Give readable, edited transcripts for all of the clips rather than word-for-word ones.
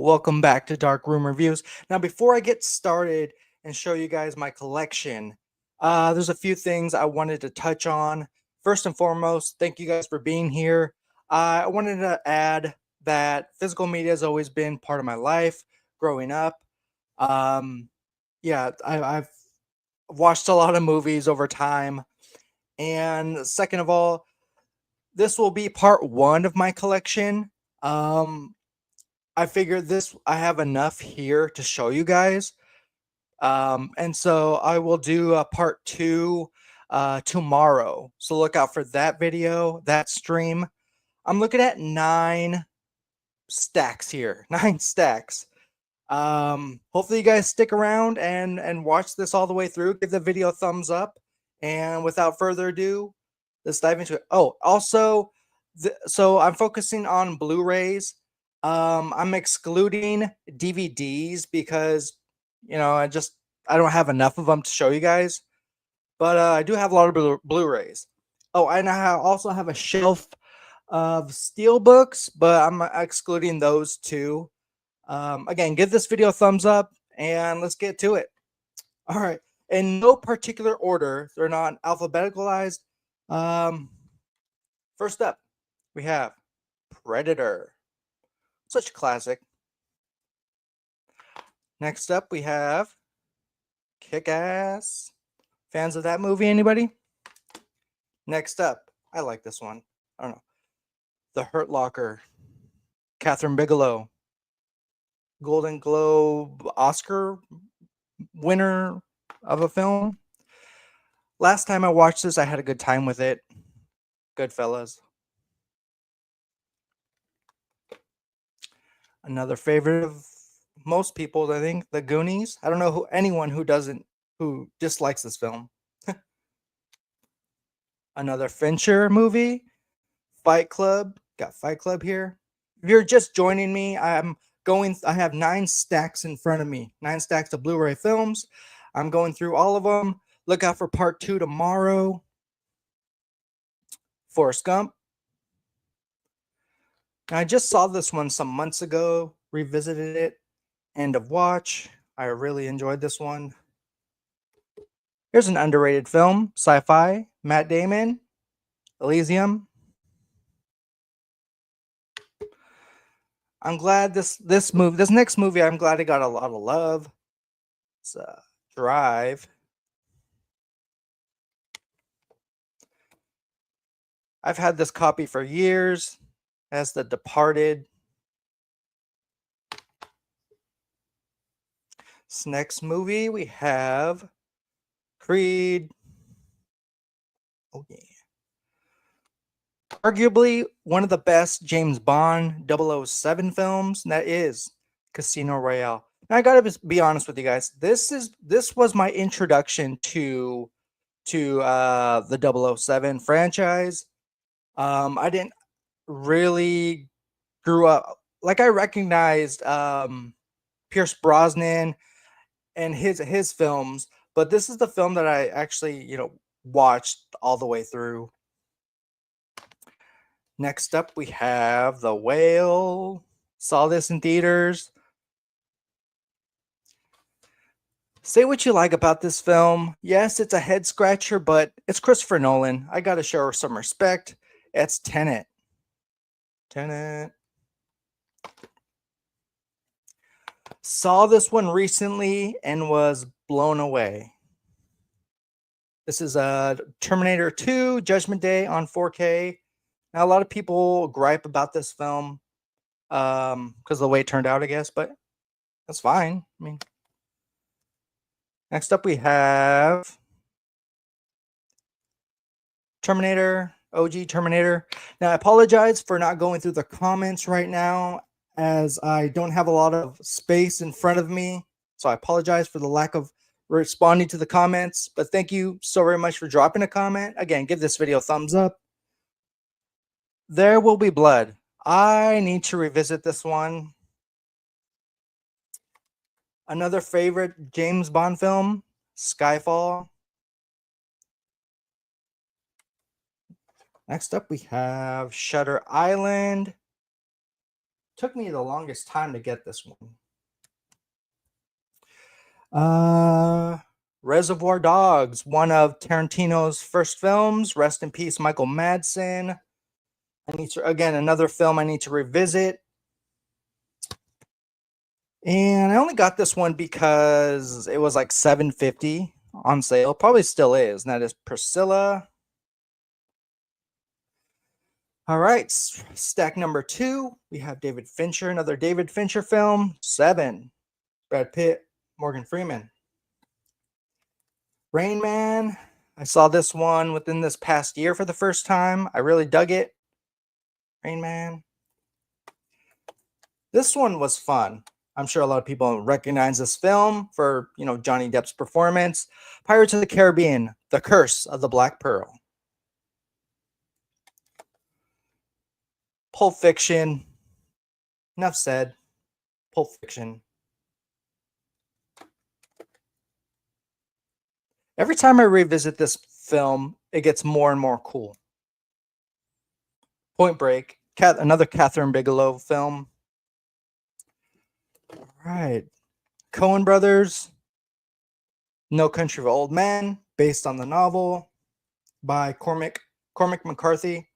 welcome back to Dark Room Reviews. Now, before I get started and show you guys my collection, there's a few things I wanted to touch on. First and foremost, thank you guys for being here. I wanted to add that physical media has always been part of my life growing up. Um, I've watched a lot of movies over time. And second of all, this will be part one of my collection. Um, I figured I have enough here to show you guys. And so I will do a part two tomorrow. So look out for that video, that stream. I'm looking at 9 stacks here, 9 stacks. Hopefully you guys stick around and watch this all the way through. Give the video a thumbs up. And without further ado, let's dive into it. Oh, also, so I'm focusing on Blu-rays. I'm excluding DVDs because I don't have enough of them to show you guys. But I do have a lot of Blu-rays. Oh, and I also have a shelf of steelbooks, but I'm excluding those too. Again, give this video a thumbs up and let's get to it. All right. In no particular order, they're not alphabeticalized. First up, we have Predator. Such a classic. Next up, we have Kick-Ass. Fans of that movie, anybody? Next up, I like this one. I don't know. The Hurt Locker. Catherine Bigelow. Golden Globe Oscar winner of a film. Last time I watched this, I had a good time with it. Goodfellas. Another favorite of most people, I think, The Goonies. I don't know anyone who dislikes this film. Another Fincher movie, Fight Club. Got Fight Club here. If you're just joining me, I have 9 stacks in front of me, 9 stacks of Blu-ray films. I'm going through all of them. Look out for part 2 tomorrow. Forrest Gump. Now, I just saw this one some months ago, revisited it. End of watch. I really enjoyed this one. Here's an underrated film, sci-fi, Matt Damon, Elysium. I'm glad this next movie, I'm glad it got a lot of love. It's Drive. I've had this copy for years. As The Departed. This next movie we have Creed. Oh yeah. Arguably one of the best James Bond 007 films, and that is Casino Royale. Now I gotta be honest with you guys. This was my introduction to the 007 franchise. I didn't really grew up like I recognized Pierce Brosnan and his films, but this is the film that I actually watched all the way through. Next up, we have The Whale. Saw this in theaters. Say what you like about this film. Yes, it's a head scratcher, but it's Christopher Nolan. I gotta show her some respect. It's Tenet. Tenet. Saw this one recently and was blown away. This is Terminator 2 Judgment Day on 4K. Now, a lot of people gripe about this film because of the way it turned out, I guess, but that's fine. I mean, next up we have Terminator, OG Terminator. Now, I apologize for not going through the comments right now as I don't have a lot of space in front of me. So I apologize for the lack of responding to the comments, but thank you so very much for dropping a comment. Again, give this video a thumbs up. There Will Be Blood. I need to revisit this one. Another favorite James Bond film, Skyfall. Next up, we have Shutter Island. took me the longest time to get this one. Reservoir Dogs, one of Tarantino's first films. Rest in peace, Michael Madsen. I need to, again, another film I need to revisit. And I only got this one because it was like $7.50 on sale. Probably still is. And that is Priscilla. All right, stack number 2. We have David Fincher, another David Fincher film. 7. Brad Pitt, Morgan Freeman. Rain Man. I saw this one within this past year for the first time. I really dug it. Rain Man. This one was fun. I'm sure a lot of people recognize this film for, Johnny Depp's performance. Pirates of the Caribbean, The Curse of the Black Pearl. Pulp Fiction. Enough said. Pulp Fiction. Every time I revisit this film, it gets more and more cool. Point Break. Another Catherine Bigelow film. All right. Coen Brothers. No Country for Old Men, based on the novel by Cormac McCarthy.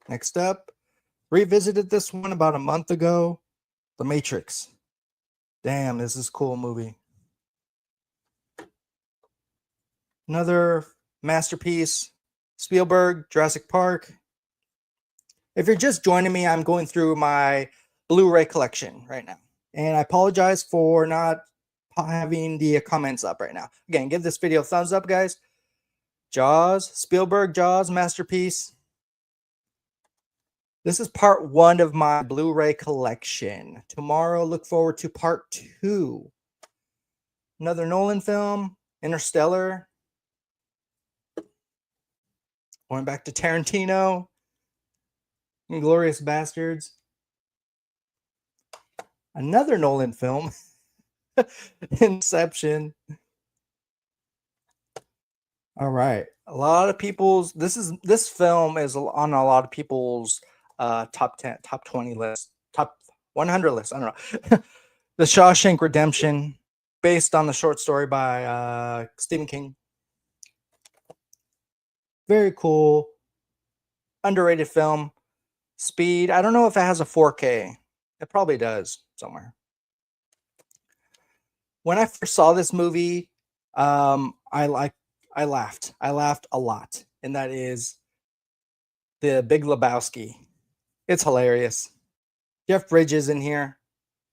Next up, revisited this one about a month ago. The Matrix. Damn, this is a cool movie. Another masterpiece. Spielberg, Jurassic Park. If you're just joining me, I'm going through my Blu-ray collection right now. And I apologize for not having the comments up right now. Again, give this video a thumbs up, guys. Jaws, Spielberg, Jaws, masterpiece. This is part 1 of my Blu-ray collection. Tomorrow, look forward to part 2. Another Nolan film, Interstellar. Going back to Tarantino. Inglourious Bastards. Another Nolan film. Inception. All right. A lot of people's this film is on a lot of people's top 10, top 20 list, top 100 list. I don't know. The Shawshank Redemption, based on the short story by Stephen King. Very cool. Underrated film. Speed. I don't know if it has a 4K. It probably does somewhere. When I first saw this movie, I laughed. I laughed a lot. And that is The Big Lebowski. It's hilarious. Jeff Bridges in here.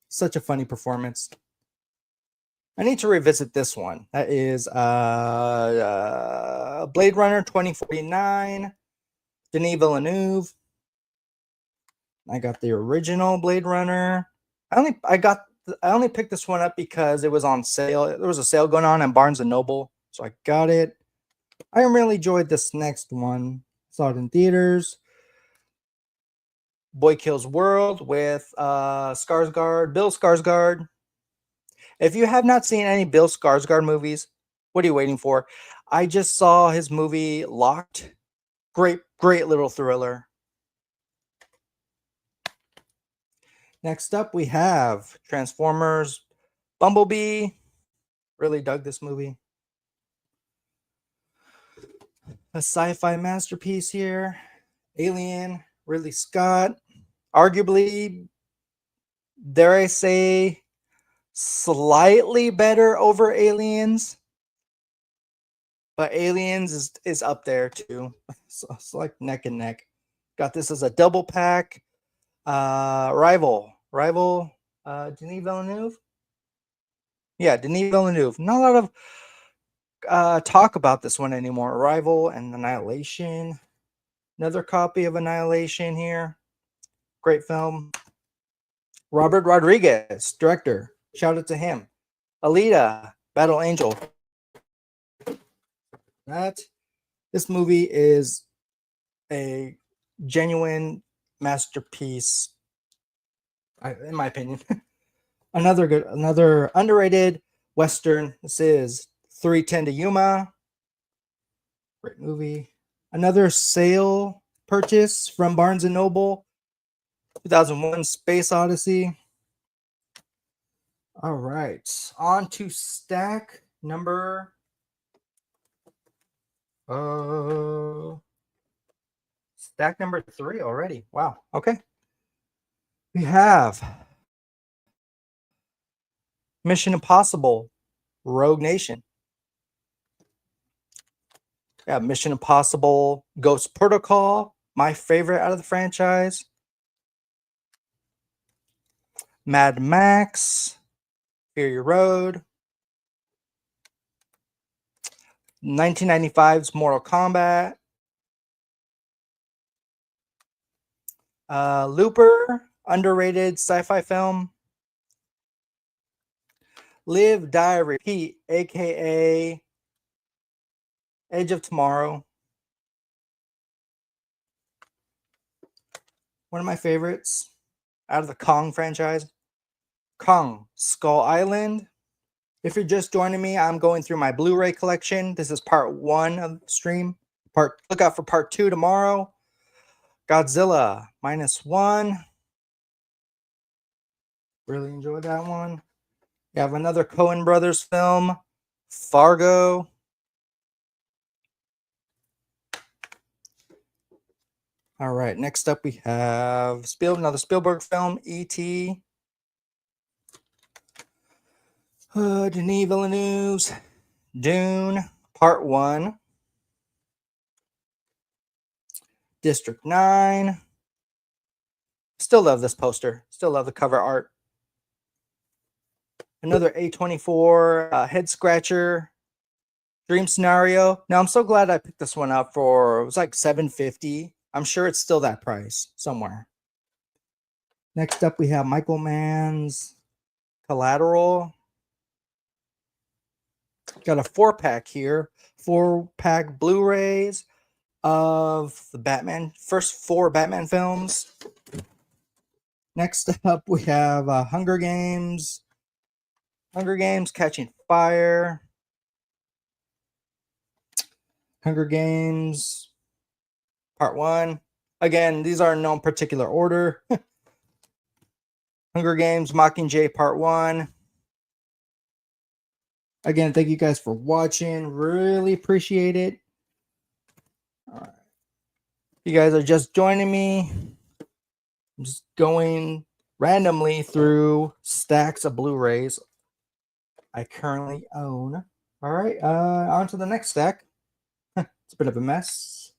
Such a funny performance. I need to revisit this one. That is Blade Runner 2049. Denis Villeneuve. I got the original Blade Runner. I only picked this one up because it was on sale. There was a sale going on Barnes & Noble, so I got it. I really enjoyed this next one. Saw it in theaters. Boy Kills World with Bill Skarsgård. If you have not seen any Bill Skarsgård movies, what are you waiting for? I just saw his movie Locked. Great little thriller. Next up, we have Transformers, Bumblebee. Really dug this movie. A sci-fi masterpiece here. Alien, Ridley Scott. Arguably, dare I say, slightly better over Aliens. But Aliens is up there too. So it's like neck and neck. Got this as a double pack. Rival, Denis Villeneuve. Yeah, Denis Villeneuve. Not a lot of talk about this one anymore. Arrival and Annihilation. Another copy of Annihilation here. Great film. Robert Rodriguez, director. Shout out to him. Alita, Battle Angel. This movie is a genuine masterpiece, in my opinion. Another underrated Western. This is 3:10 to Yuma. Great movie. Another Sale purchase from Barnes & Noble, 2001 Space Odyssey. All right, on to stack number stack number 3 already. Wow. Okay. We have Mission Impossible Rogue Nation. Yeah, Mission Impossible Ghost Protocol, my favorite out of the franchise. Mad Max, Fury Road. 1995's Mortal Kombat. Looper, underrated sci-fi film. Live, Die, Repeat, aka Edge of Tomorrow. One of my favorites out of the Kong franchise. Kong, Skull Island. If you're just joining me, I'm going through my Blu-ray collection. This is part 1 of the stream. Look out for part 2 tomorrow. Godzilla -1. Really enjoyed that one. You have another Coen Brothers film, Fargo. All right, next up we have another Spielberg film, E.T. Denis Villeneuve's Dune, Part 1. District 9. Still love this poster. Still love the cover art. Another A24 head scratcher. Dream Scenario. Now, I'm so glad I picked this one up for, it was like $7.50. I'm sure it's still that price somewhere. Next up, we have Michael Mann's Collateral. Got a 4-pack here. 4-pack Blu-rays of the Batman, first 4 Batman films. Next up, we have Hunger Games. Hunger Games Catching Fire. Hunger Games Part 1. Again, these are in no particular order. Hunger Games Mockingjay Part 1. Again, thank you guys for watching. Really appreciate it. All right. You guys are just joining me. I'm just going randomly through stacks of Blu-rays I currently own. All right, on to the next stack. It's a bit of a mess.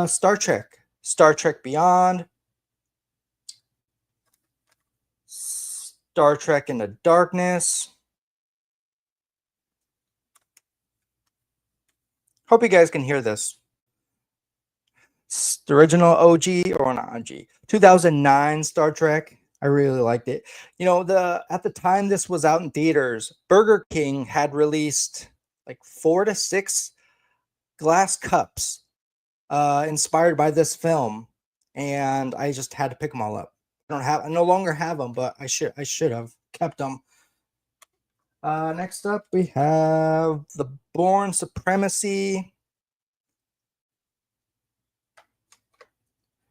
Star Trek Beyond, Star Trek Into Darkness. Hope you guys can hear this. It's the original OG, or not OG, 2009 Star Trek. I really liked it. You know, at the time this was out in theaters, Burger King had released like 4 to 6 glass cups inspired by this film, and I just had to pick them all up. I no longer have them, but I should have kept them. Next up, we have the Bourne Supremacy.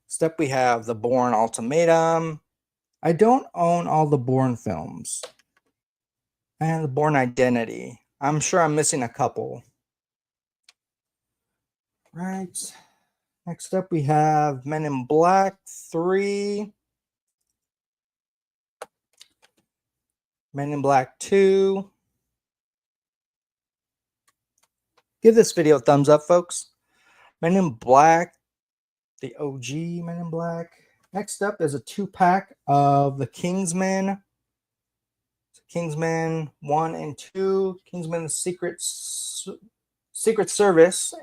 Next up, we have the Bourne Ultimatum. I don't own all the Bourne films. And the Bourne Identity. I'm sure I'm missing a couple. Right. Next up, we have Men in Black 3. Men in Black 2. Give this video a thumbs up, folks. Men in Black, the OG Men in Black. Next up is a 2-pack of the Kingsman. Kingsman 1 and 2. Kingsman Secret Service,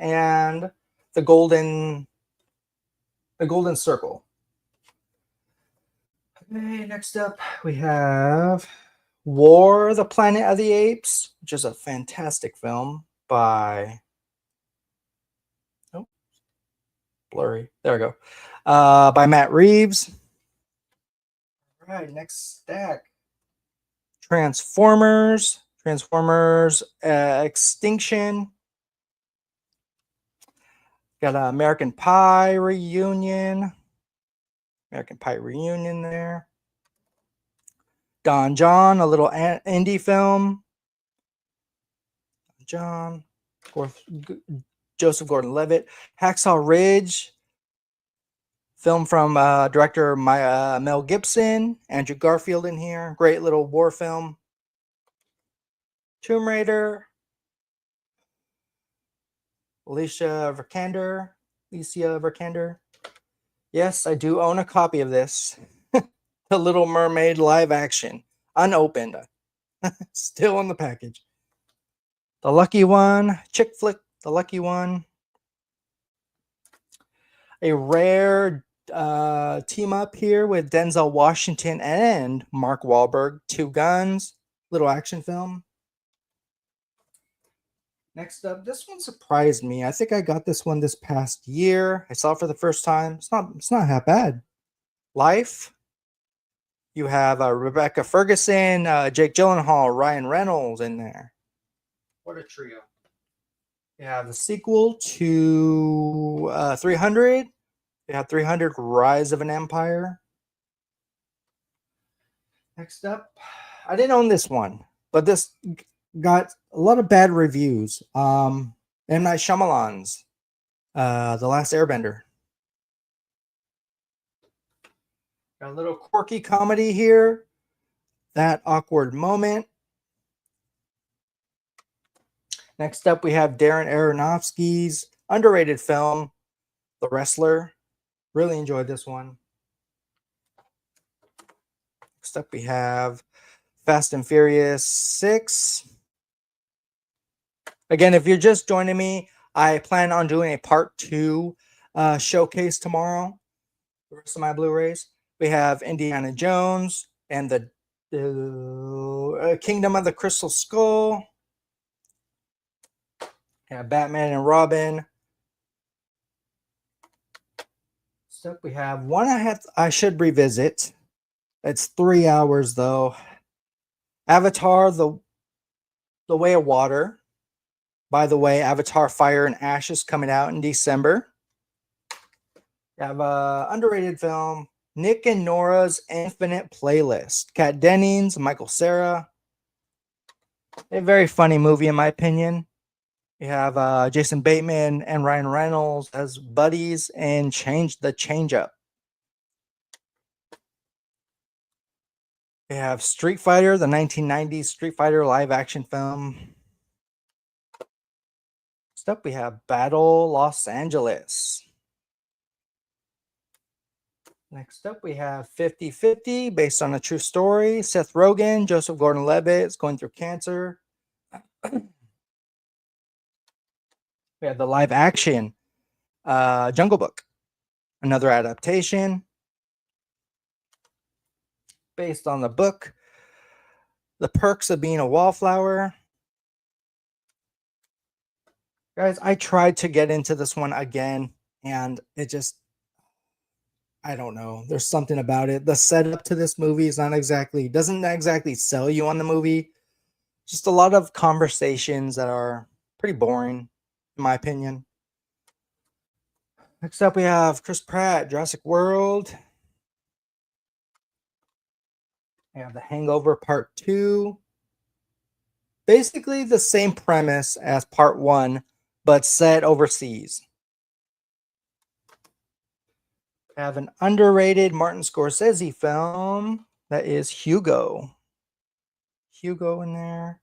and the Golden Circle. Okay, next up we have War, the Planet of the Apes, which is a fantastic film by, oh, blurry. There we go. By Matt Reeves. All right, next stack. Transformers Extinction. Got an American Pie reunion. American Pie reunion there. Don John, a little indie film. John, Joseph Gordon-Levitt. Hacksaw Ridge, film from director Mel Gibson. Andrew Garfield in here. Great little war film. Tomb Raider. Alicia Vikander. Yes, I do own a copy of this. The Little Mermaid live action. Unopened. Still in the package. The Lucky One. Chick flick. The Lucky One. A rare team up here with Denzel Washington and Mark Wahlberg. Two Guns. Little action film. Next up, this one surprised me. I think I got this one this past year. I saw it for the first time. It's not that bad. Life. You have Rebecca Ferguson, Jake Gyllenhaal, Ryan Reynolds in there. What a trio. You have the sequel to 300. You have 300 Rise of an Empire. Next up, I didn't own this one, but this got a lot of bad reviews. M. Night Shyamalan's The Last Airbender. Got a little quirky comedy here. That Awkward Moment. Next up, we have Darren Aronofsky's underrated film, The Wrestler. Really enjoyed this one. Next up, we have Fast and Furious 6. Again, if you're just joining me, I plan on doing a part 2 showcase tomorrow. The rest of my Blu-rays. We have Indiana Jones and the Kingdom of the Crystal Skull. Yeah, Batman and Robin. So we have one I should revisit. It's 3 hours though. Avatar, the Way of Water. By the way, Avatar Fire and Ash is coming out in December. We have a underrated film, Nick and Nora's Infinite Playlist. Kat Dennings, Michael Cera. A very funny movie in my opinion. You have Jason Bateman and Ryan Reynolds as buddies in The Change Up. We have Street Fighter, the 1990s Street Fighter live action film. Next up, we have Battle Los Angeles. Next up, we have 50-50, based on a true story. Seth Rogen, Joseph Gordon-Levitt is going through cancer. We have the live action Jungle Book, another adaptation based on the book. The Perks of Being a Wallflower. Guys, I tried to get into this one again, and it just, I don't know. There's something about it. The setup to this movie is doesn't exactly sell you on the movie. Just a lot of conversations that are pretty boring, in my opinion. Next up, we have Chris Pratt, Jurassic World. We have The Hangover Part 2. Basically the same premise as Part 1, but set overseas. We have an underrated Martin Scorsese film that is Hugo. Hugo in there.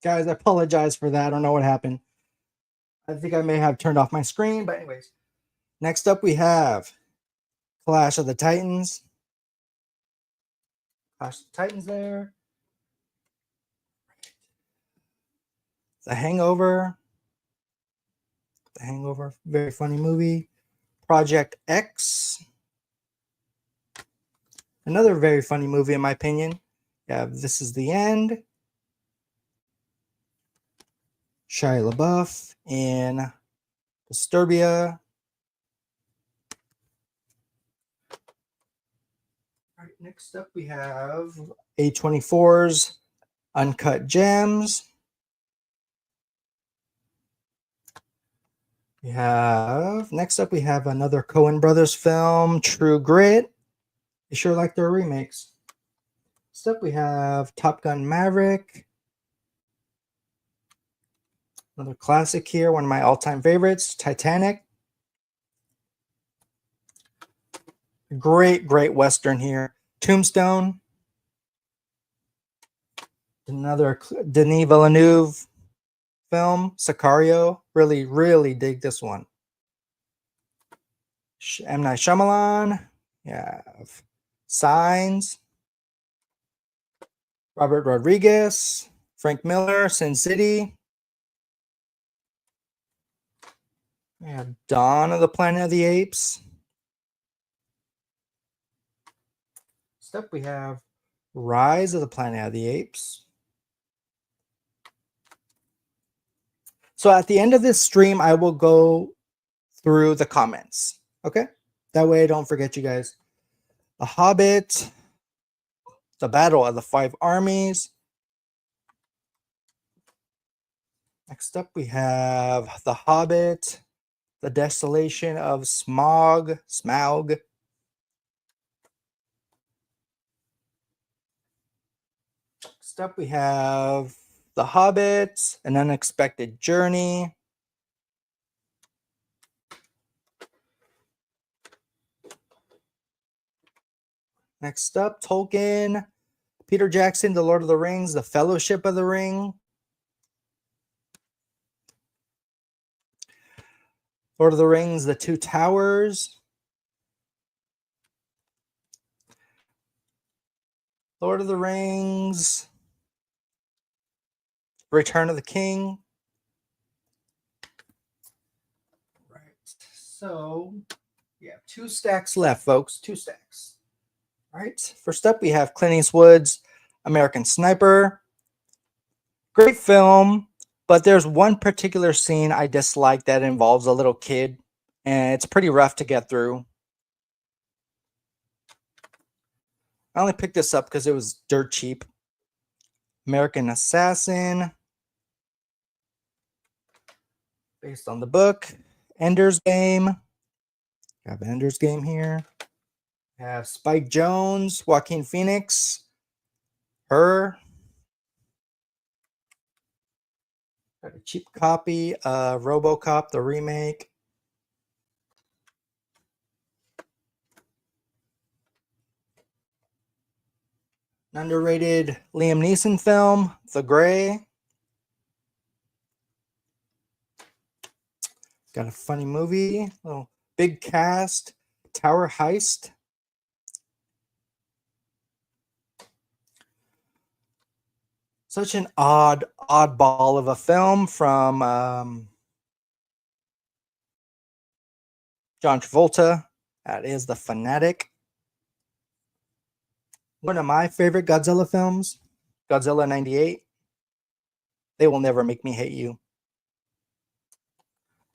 Guys, I apologize for that. I don't know what happened. I think I may have turned off my screen, but anyways. Next up, we have Clash of the Titans. Clash of the Titans there. The Hangover. The Hangover, very funny movie. Project X. Another very funny movie, in my opinion. Yeah, This Is the End. Shia LaBeouf in Disturbia. All right, next up we have A24's Uncut Gems. Next up we have another Coen Brothers film, True Grit. They sure like their remakes. Next up we have Top Gun Maverick. Another classic here, one of my all-time favorites, Titanic. Great Western here. Tombstone. Another Denis Villeneuve film, Sicario. Really dig this one. M. Night Shyamalan. Yeah. Signs. Robert Rodriguez. Frank Miller, Sin City. We have Dawn of the Planet of the Apes. Next up we have Rise of the Planet of the Apes. So at the end of this stream, I will go through the comments. Okay? That way I don't forget you guys. The Hobbit. The Battle of the Five Armies. Next up we have The Hobbit. The Desolation of Smaug. Next up we have The Hobbit, An Unexpected Journey. Next up, Tolkien, Peter Jackson, The Lord of the Rings, The Fellowship of the Ring. Lord of the Rings, The Two Towers. Lord of the Rings, Return of the King. Right. So we have 2 stacks left, folks. 2 stacks. All right. First up, we have Clint Eastwood's American Sniper. Great film, but there's one particular scene I dislike that involves a little kid, and it's pretty rough to get through. I only picked this up because it was dirt cheap. American Assassin. Based on the book. Ender's Game. I have Ender's Game here. I have Spike Jonze, Joaquin Phoenix. Her. Got a cheap copy of RoboCop, the remake. An underrated Liam Neeson film, The Gray. Got a funny movie, little big cast, Tower Heist. Such an oddball of a film from John Travolta. That is The Fanatic. One of my favorite Godzilla films, Godzilla 98. They Will Never Make Me Hate You.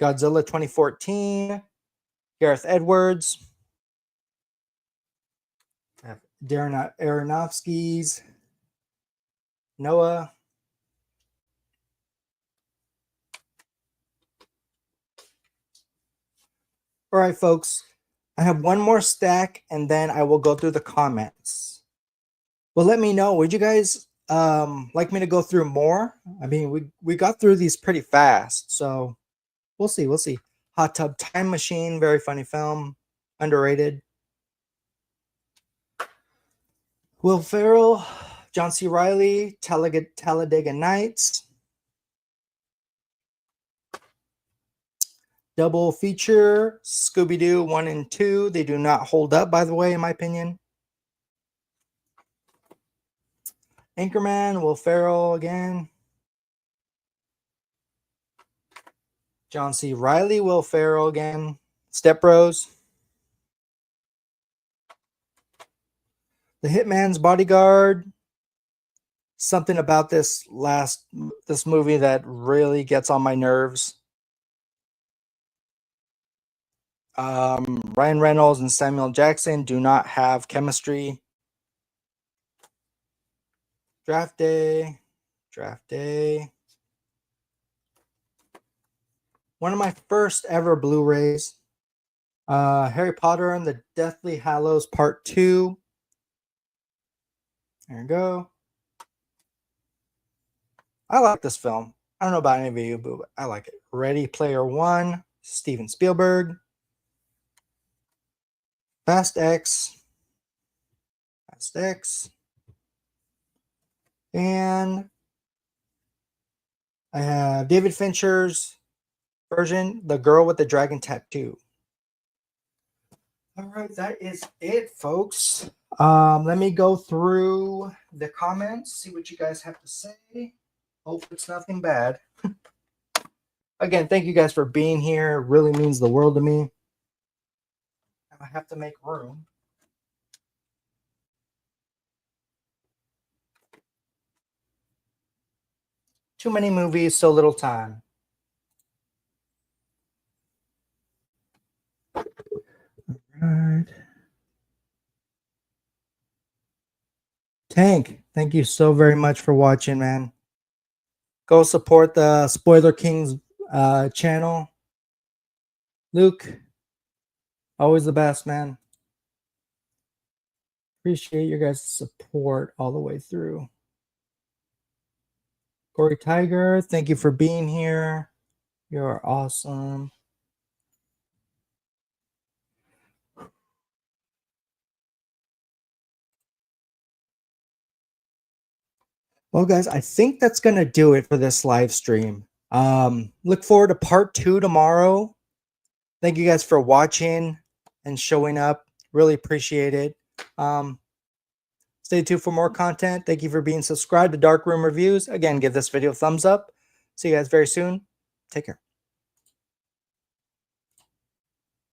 Godzilla 2014, Gareth Edwards. Darren Aronofsky's Noah. All right, folks. I have one more stack, and then I will go through the comments. Well, let me know. Would you guys like me to go through more? I mean, we got through these pretty fast, so we'll see. We'll see. Hot Tub Time Machine, very funny film, underrated. Will Ferrell, John C. Reilly, Talladega Nights. Double feature, Scooby-Doo 1 and 2. They do not hold up, by the way, in my opinion. Anchorman, Will Ferrell again. John C. Reilly, Will Ferrell again. Step Bros. The Hitman's Bodyguard. Something about this movie that really gets on my nerves. Ryan Reynolds and Samuel Jackson do not have chemistry. Draft Day. One of my first ever Blu-rays. Harry Potter and the Deathly Hallows Part 2. There you go. I like this film. I don't know about any of you, but I like it. Ready Player One, Steven Spielberg. Fast X. And I have David Fincher's version, The Girl with the Dragon Tattoo. All right, that is it, folks. Let me go through the comments, see what you guys have to say. Hope it's nothing bad. Again, thank you guys for being here. It really means the world to me. I have to make room. Too many movies, so little time. All right. Tank, thank you so very much for watching, man. Go support the Spoiler Kings channel. Luke, always the best, man. Appreciate your guys' support all the way through. Corey Tiger, thank you for being here. You're awesome. Well, guys, I think that's going to do it for this live stream. Look forward to part 2 tomorrow. Thank you guys for watching and showing up. Really appreciate it. Stay tuned for more content. Thank you for being subscribed to Dark Room Reviews. Again, give this video a thumbs up. See you guys very soon. Take care.